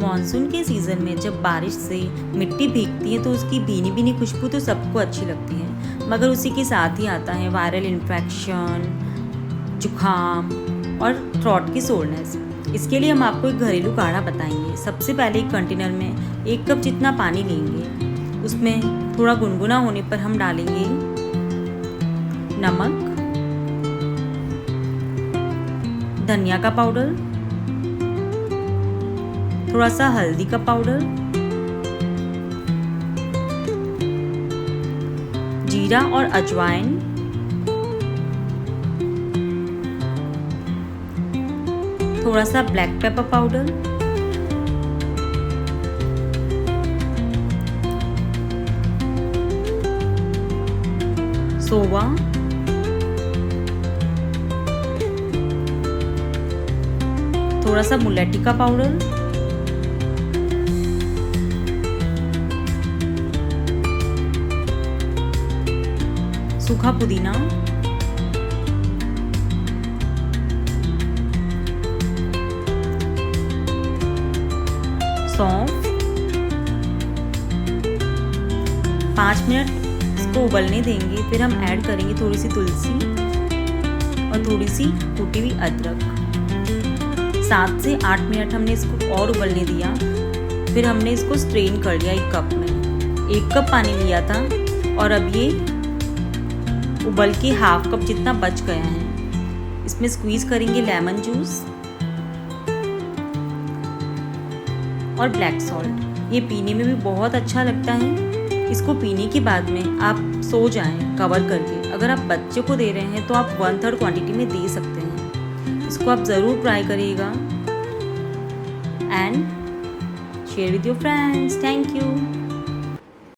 Monsoon के season में जब बारिश से मिट्टी भीगती है तो उसकी भीनी भीनी खुशबू तो सबको अच्छी लगती है, मगर उसी के साथ ही आता है वायरल इन्फेक्शन, जुखाम और थ्रोट की सोरनेस। इसके लिए हम आपको एक घरेलू काढ़ा बताएंगे। सबसे पहले एक कंटेनर में 1 कप जितना पानी लेंगे। उसमें थोड़ा गुनगुना होने पर हम डालेंगे नमक, धनिया का पाउडर, थोड़ा सा हल्दी का पाउडर, जीरा और अजवाइन, थोड़ा सा ब्लैक पेपर पाउडर, सोवा, थोड़ा सा मुलेठी का पाउडर, सूखा पुदीना, सौंफ। 5 मिनट इसको उबलने देंगे। फिर हम ऐड करेंगे थोड़ी सी तुलसी और थोड़ी सी कुटी हुई अदरक। 7 से 8 मिनट हमने इसको और उबलने दिया। फिर हमने इसको स्ट्रेन कर लिया 1 कप में। 1 कप पानी लिया था और अब ये उबल के ½ कप जितना बच गया है। इसमें स्क्वीज करेंगे लेमन जूस और ब्लैक सॉल्ट। ये पीने में भी बहुत अच्छा लगता है। इसको पीने के बाद में आप सो जाएं कवर करके। अगर आप बच्चों को दे रहे हैं तो आप 1/3 क्वांटिटी में दे सकते हैं। इसको आप ज़रूर ट्राई करिएगा and share with your friends. Thank you.